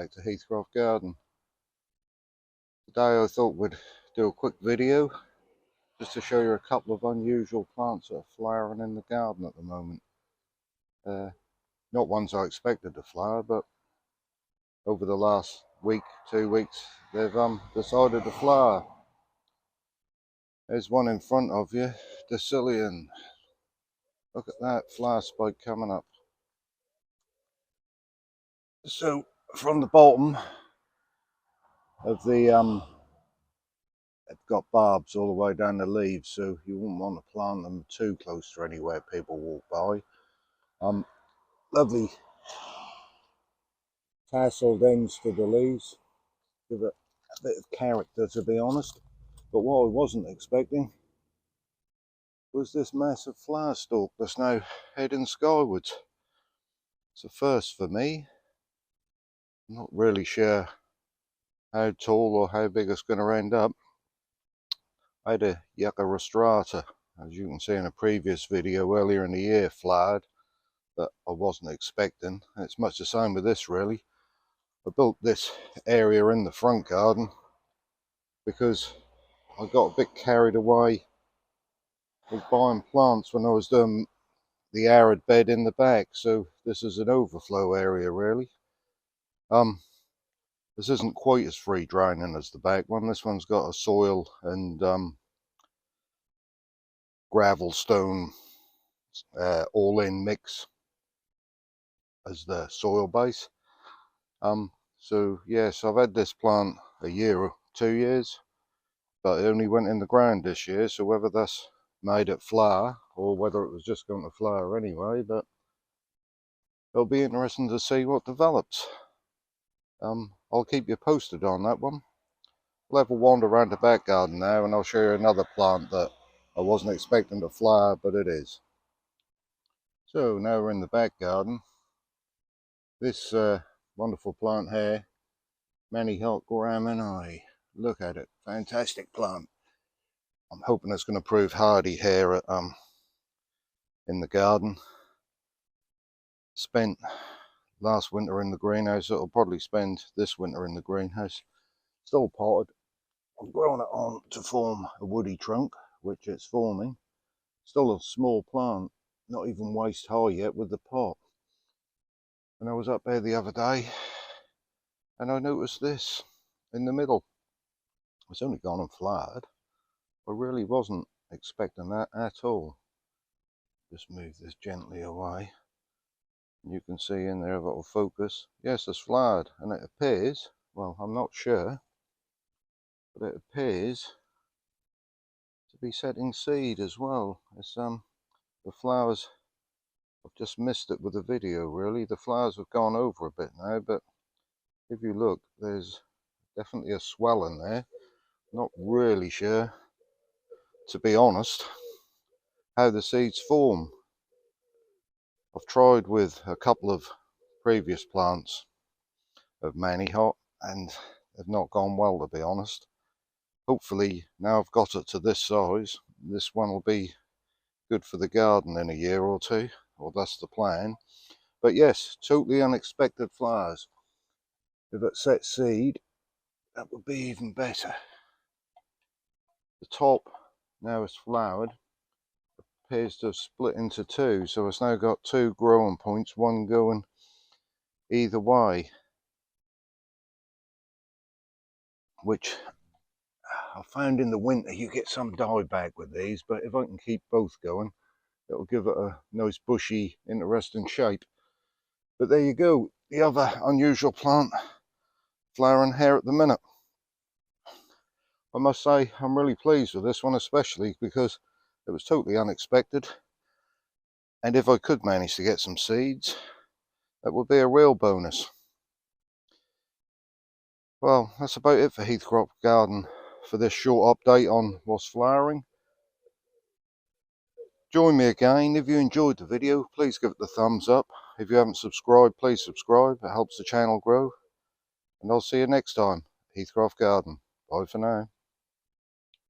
back to Heathcroft Garden. Today I thought we'd do a quick video just to show you a couple of unusual plants that are flowering in the garden at the moment. Not ones I expected to flower, but over the last week, 2 weeks, they've decided to flower. There's one in front of you, Dasylirion. Look at that flower spike coming up. So from the bottom of the they've got barbs all the way down the leaves, so you wouldn't want to plant them too close to anywhere people walk by. Lovely tasseled ends to the leaves, give it a bit of character, to be honest. But what I wasn't expecting was this massive flower stalk that's now heading skywards. It's a first for me. I'm not really sure how tall or how big it's going to end up. I had a yucca rostrata, as you can see in a previous video earlier in the year, flowered, that I wasn't expecting. It's much the same with this really. I built this area in the front garden because I got a bit carried away with buying plants when I was doing the arid bed in the back, so this is an overflow area really. This isn't quite as free draining as the back one. This one's got a soil and gravel stone all-in mix as the soil base. So yes, I've had this plant a year or 2 years, but it only went in the ground this year, so whether that's made it flower or whether it was just going to flower anyway, but it'll be interesting to see what develops. I'll keep you posted on that one. We'll have a wander around the back garden now and I'll show you another plant that I wasn't expecting to flower, but it is. So now we're in the back garden. This wonderful plant here, Manihot grahamii. Look at it, fantastic plant. I'm hoping it's going to prove hardy here at, in the garden. Spent last winter in the greenhouse. It'll probably spend this winter in the greenhouse. Still potted. I've grown it on to form a woody trunk, which it's forming. Still a small plant, not even waist high yet with the pot. And I was up there the other day and I noticed this in the middle. It's only gone and flowered. I really wasn't expecting that at all. Just move this gently away. You can see in there, if it'll focus, yes, it's flowered, and it appears, well, I'm not sure, but it appears to be setting seed as well. It's the flowers, I've just missed it with the video really. The flowers have gone over a bit now, but if you look, there's definitely a swell in there. Not really sure, to be honest, how the seeds form. I've tried with a couple of previous plants of Manihot and they've not gone well, to be honest. Hopefully now I've got it to this size, this one will be good for the garden in a year or two, or that's the plan. But yes, totally unexpected flowers. If it sets seed, that would be even better. The top now is flowered, appears to have split into two, so it's now got two growing points, one going either way, which I found in the winter you get some dieback with these, but if I can keep both going, it'll give it a nice bushy, interesting shape. But there you go, the other unusual plant flowering here at the minute. I must say I'm really pleased with this one, especially because it was totally unexpected, and if I could manage to get some seeds, that would be a real bonus. Well, that's about it for Heathcroft Garden for this short update on what's flowering. Join me again. If you enjoyed the video, please give it the thumbs up. If you haven't subscribed, please subscribe. It helps the channel grow. And I'll see you next time, Heathcroft Garden. Bye for now.